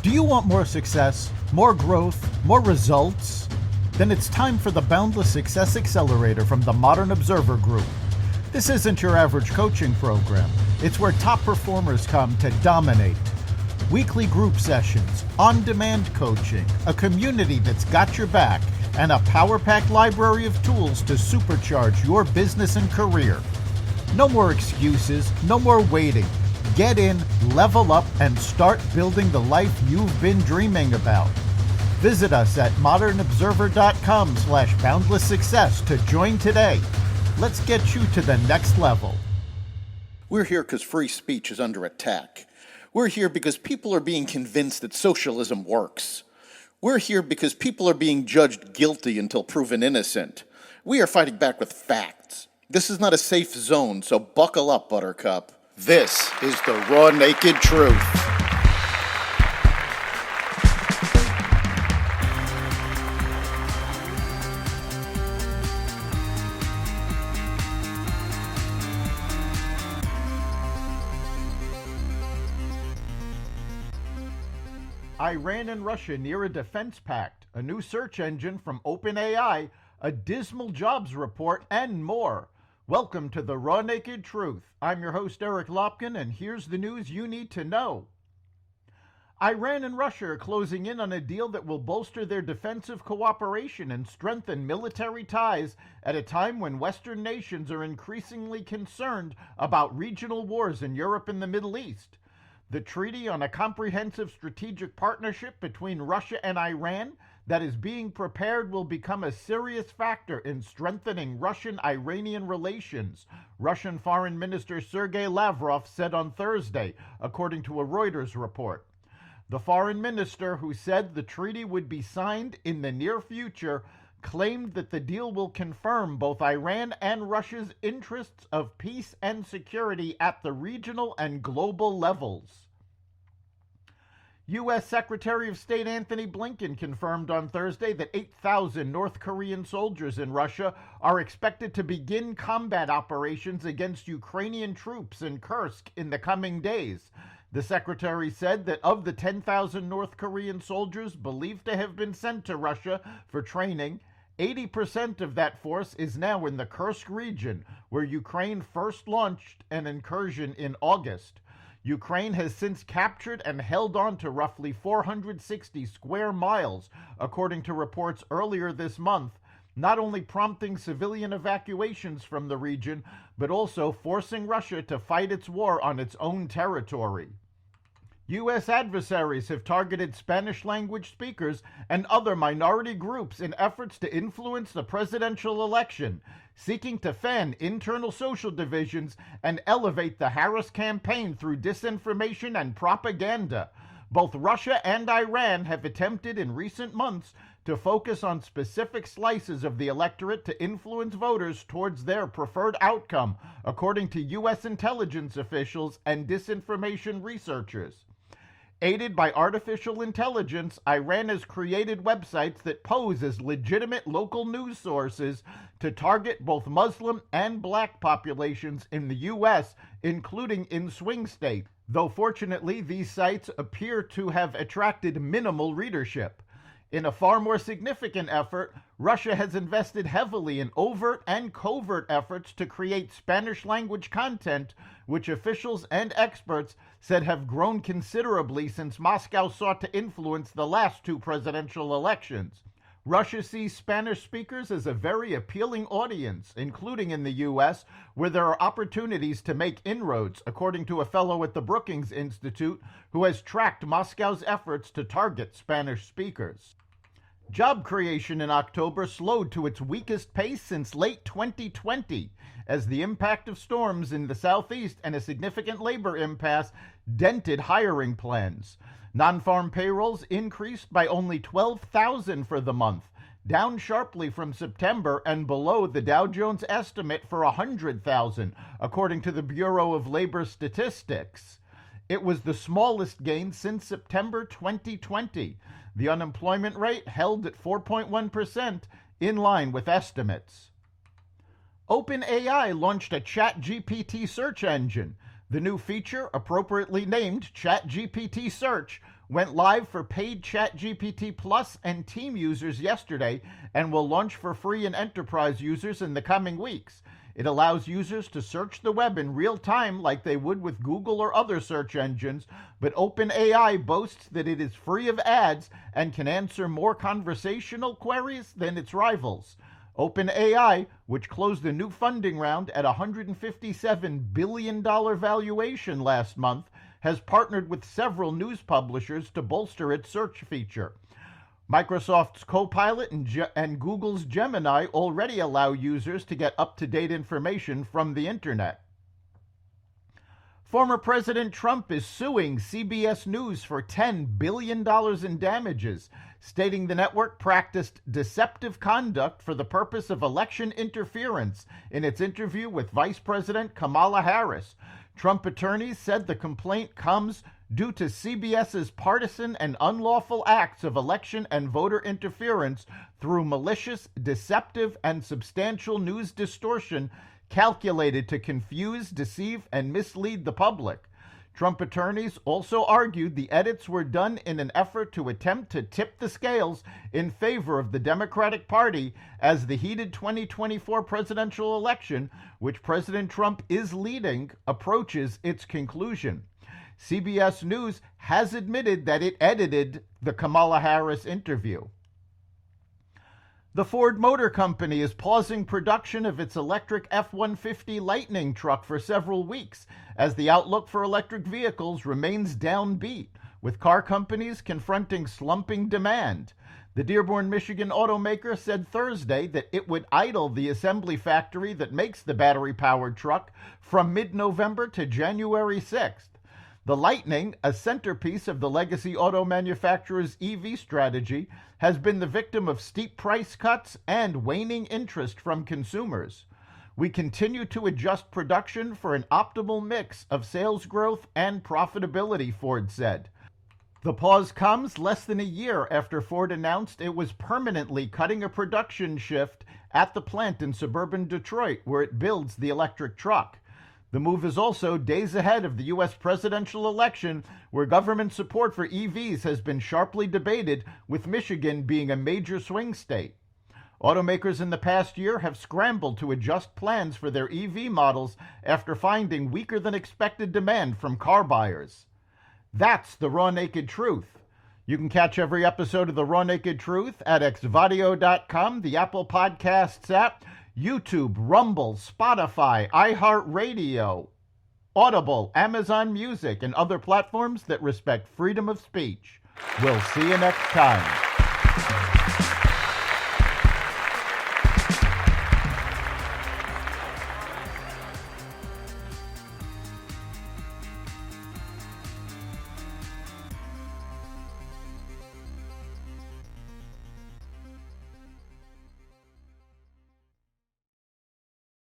Do you want more success, more growth, more results? Then it's time for the Boundless Success Accelerator from the Modern Observer Group. This isn't your average coaching program. It's where top performers come to dominate. Weekly group sessions, on-demand coaching, a community that's got your back, and a power-packed library of tools to supercharge your business and career. No more excuses, no more waiting. Get in, level up, and start building the life you've been dreaming about. Visit us at modernobserver.com/boundless success to join today. Let's get you to the next level. We're here because free speech is under attack. We're here because people are being convinced that socialism works. We're here because people are being judged guilty until proven innocent. We are fighting back with facts. This is not a safe zone, so buckle up, Buttercup. This is the raw, naked truth. Iran and Russia near a defense pact, a new search engine from OpenAI, a dismal jobs report, and more. Welcome to the Raw Naked Truth. I'm your host, Eric Lopkin, and here's the news you need to know. Iran and Russia are closing in on a deal that will bolster their defensive cooperation and strengthen military ties at a time when Western nations are increasingly concerned about regional wars in Europe and the Middle East. The treaty on a comprehensive strategic partnership between Russia and Iran that is being prepared will become a serious factor in strengthening Russian-Iranian relations, Russian Foreign Minister Sergei Lavrov said on Thursday, according to a Reuters report. The foreign minister, who said the treaty would be signed in the near future, claimed that the deal will confirm both Iran and Russia's interests of peace and security at the regional and global levels. U.S. Secretary of State Antony Blinken confirmed on Thursday that 8,000 North Korean soldiers in Russia are expected to begin combat operations against Ukrainian troops in Kursk in the coming days. The secretary said that of the 10,000 North Korean soldiers believed to have been sent to Russia for training, 80% of that force is now in the Kursk region, where Ukraine first launched an incursion in August. Ukraine has since captured and held on to roughly 460 square miles, according to reports earlier this month, not only prompting civilian evacuations from the region, but also forcing Russia to fight its war on its own territory. U.S. adversaries have targeted Spanish-language speakers and other minority groups in efforts to influence the presidential election, seeking to fan internal social divisions and elevate the Harris campaign through disinformation and propaganda. Both Russia and Iran have attempted in recent months to focus on specific slices of the electorate to influence voters towards their preferred outcome, according to U.S. intelligence officials and disinformation researchers. Aided by artificial intelligence, Iran has created websites that pose as legitimate local news sources to target both Muslim and black populations in the U.S., including in swing states, though fortunately these sites appear to have attracted minimal readership. In a far more significant effort, Russia has invested heavily in overt and covert efforts to create Spanish-language content, which officials and experts said have grown considerably since Moscow sought to influence the last two presidential elections. Russia sees Spanish speakers as a very appealing audience, including in the U.S., where there are opportunities to make inroads, according to a fellow at the Brookings Institute who has tracked Moscow's efforts to target Spanish speakers. Job creation in October slowed to its weakest pace since late 2020, as the impact of storms in the southeast and a significant labor impasse dented hiring plans. Non-farm payrolls increased by only 12,000 for the month, down sharply from September and below the Dow Jones estimate for 100,000, according to the Bureau of Labor Statistics. It was the smallest gain since September 2020. The unemployment rate held at 4.1%, in line with estimates. OpenAI launched a ChatGPT search engine. The new feature, appropriately named ChatGPT Search, went live for paid ChatGPT Plus and Team users yesterday and will launch for free and enterprise users in the coming weeks. It allows users to search the web in real time like they would with Google or other search engines, but OpenAI boasts that it is free of ads and can answer more conversational queries than its rivals. OpenAI, which closed a new funding round at a $157 billion valuation last month, has partnered with several news publishers to bolster its search feature. Microsoft's Copilot and Google's Gemini already allow users to get up-to-date information from the internet. Former President Trump is suing CBS News for $10 billion in damages, stating the network practiced deceptive conduct for the purpose of election interference in its interview with Vice President Kamala Harris. Trump attorneys said the complaint comes due to CBS's partisan and unlawful acts of election and voter interference through malicious, deceptive, and substantial news distortion calculated to confuse, deceive, and mislead the public. Trump attorneys also argued the edits were done in an effort to attempt to tip the scales in favor of the Democratic Party as the heated 2024 presidential election, which President Trump is leading, approaches its conclusion. CBS News has admitted that it edited the Kamala Harris interview. The Ford Motor Company is pausing production of its electric F-150 Lightning truck for several weeks as the outlook for electric vehicles remains downbeat, with car companies confronting slumping demand. The Dearborn, Michigan automaker said Thursday that it would idle the assembly factory that makes the battery-powered truck from mid-November to January 6th. The Lightning, a centerpiece of the legacy auto manufacturer's EV strategy, has been the victim of steep price cuts and waning interest from consumers. We continue to adjust production for an optimal mix of sales growth and profitability, Ford said. The pause comes less than a year after Ford announced it was permanently cutting a production shift at the plant in suburban Detroit where it builds the electric truck. The move is also days ahead of the U.S. presidential election, where government support for EVs has been sharply debated, with Michigan being a major swing state. Automakers in the past year have scrambled to adjust plans for their EV models after finding weaker than expected demand from car buyers. That's the Raw Naked Truth. You can catch every episode of the Raw Naked Truth at xvadio.com, the Apple Podcasts app, YouTube, Rumble, Spotify, iHeartRadio, Audible, Amazon Music, and other platforms that respect freedom of speech. We'll see you next time.